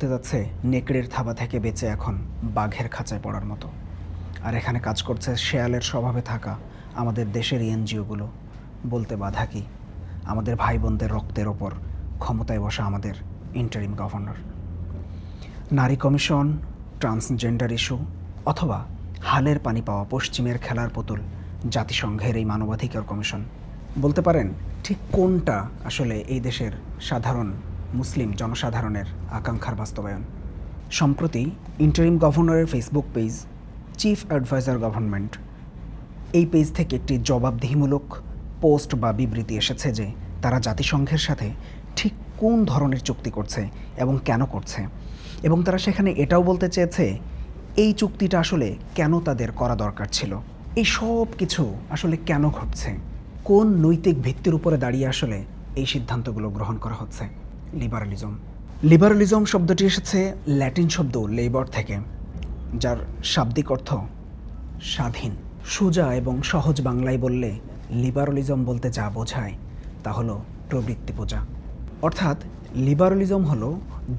হতে যাচ্ছে নেকড়ের থাবা থেকে বেঁচে এখন বাঘের খাঁচায় পড়ার মতো। আর এখানে কাজ করছে শেয়ালের স্বভাবে থাকা আমাদের দেশের এনজিওগুলো। বলতে বাধা কি, আমাদের ভাই বোনদের রক্তের ওপর ক্ষমতায় বসা আমাদের ইন্টারিম গভর্নর। নারী কমিশন, ট্রান্সজেন্ডার ইস্যু, অথবা হালের পানি পাওয়া পশ্চিমের খেলার পুতুল জাতিসংঘের এই মানবাধিকার কমিশন, বলতে পারেন ঠিক কোনটা আসলে এই দেশের সাধারণ মুসলিম জনসাধারণের আকাঙ্ক্ষার বাস্তবায়ন? সম্প্রতি ইন্টারিম গভর্নরের Facebook page chief adviser government, এই পেজ থেকে একটি জবাবদিহিমূলক পোস্ট বা বিবৃতি এসেছে যে তারা জাতিসংঘের সাথে ঠিক কোন ধরনের চুক্তি করছে এবং কেন করছে, এবং তারা সেখানে এটাও বলতে চেয়েছে এই চুক্তিটা আসলে কেন তাদের করা দরকার ছিল। এই সব কিছু আসলে কেন ঘটছে, কোন নৈতিক ভিত্তির উপরে দাঁড়িয়ে আসলে এই সিদ্ধান্তগুলো গ্রহণ করা হচ্ছে? লিবারালিজম শব্দটি এসেছে ল্যাটিন শব্দ লেবর থেকে, যার শাব্দিক অর্থ স্বাধীন। সোজা এবং সহজ বাংলায় বললে লিবারালিজম বলতে যা বোঝায় তা হলো প্রবৃত্তি পূজা। অর্থাৎ লিবারালিজম হলো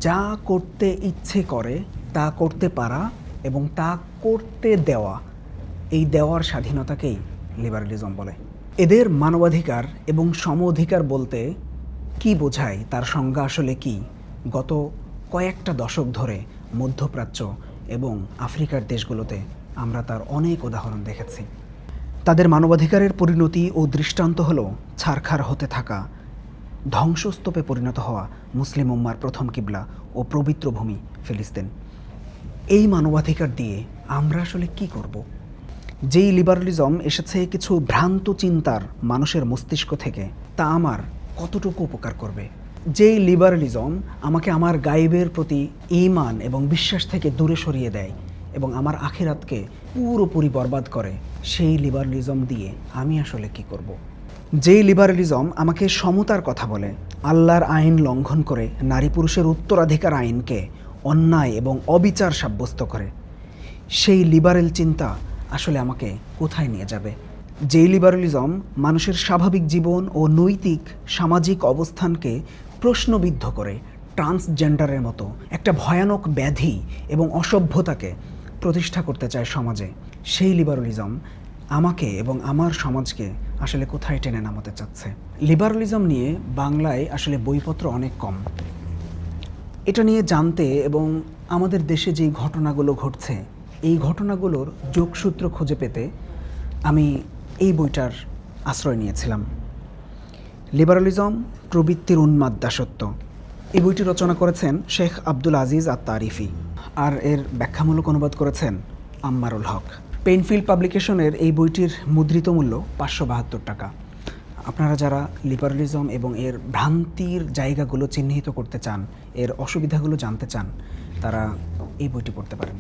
যা করতে ইচ্ছে করে তা করতে পারা এবং তা করতে দেওয়া, এই দেওয়ার স্বাধীনতাকেই লিবারালিজম বলে। এদের মানবাধিকার এবং সম অধিকার বলতে কি বোঝায় তার সংজ্ঞা আসলে কি, গত কয়েকটা দশক ধরে মধ্যপ্রাচ্য এবং আফ্রিকার দেশগুলোতে আমরা তার অনেক উদাহরণ দেখেছি। তাদের মানবাধিকারের পরিণতি ও দৃষ্টান্ত হলো ছারখার হতে থাকা, ধ্বংসস্তূপে পরিণত হওয়া মুসলিম উম্মার প্রথম কিবলা ও পবিত্র ভূমি ফিলিস্তিন। এই মানবাধিকার দিয়ে আমরা আসলে কি করব? যেই লিবারালিজম এসেছে কিছু ভ্রান্ত চিন্তার মানুষের মস্তিষ্ক থেকে, তা আমার কতটুকু উপকার করবে? যেই লিবারালিজম আমাকে আমার গায়েবের প্রতি ঈমান এবং বিশ্বাস থেকে দূরে সরিয়ে দেয় এবং আমার আখিরাতকে পুরোপুরি বরবাদ করে, সেই লিবারালিজম দিয়ে আমি আসলে কি করব? যেই লিবারালিজম আমাকে সমতার কথা বলে, আল্লাহর আইন লঙ্ঘন করে নারী পুরুষের উত্তরাধিকার আইনকে অন্যায় এবং অবিচার সাব্যস্ত করে, সেই লিবারেল চিন্তা আসলে আমাকে কোথায় নিয়ে যাবে? যেই লিবারালিজম মানুষের স্বাভাবিক জীবন ও নৈতিক সামাজিক অবস্থানকে প্রশ্নবিদ্ধ করে ট্রান্সজেন্ডারের মতো একটা ভয়ানক ব্যাধি এবং অসভ্যতাকে প্রতিষ্ঠা করতে চায় সমাজে, সেই লিবারালিজম আমাকে এবং আমার সমাজকে আসলে কোথায় টেনে নামাতে চাচ্ছে? লিবারালিজম নিয়ে বাংলায় আসলে বইপত্র অনেক কম। এটা নিয়ে জানতে এবং আমাদের দেশে যেই ঘটনাগুলো ঘটছে, এই ঘটনাগুলোর যোগসূত্র খুঁজে পেতে আমি এই বইটার আশ্রয় নিয়েছিলাম। লিবারালিজম, প্রবৃত্তির উন্মাদ দাসত্ব। এই বইটি রচনা করেছেন শেখ আব্দুল আজিজ আত-তারিফি, আর এর ব্যাখ্যামূলক অনুবাদ করেছেন আম্মারুল হক। পেইনফিল্ড পাবলিকেশনের এই বইটির মুদ্রিত মূল্য 572 টাকা। আপনারা যারা লিবারালিজম এবং এর ভ্রান্তির জায়গাগুলো চিহ্নিত করতে চান, এর অসুবিধাগুলো জানতে চান, তারা এই বইটি পড়তে পারেন।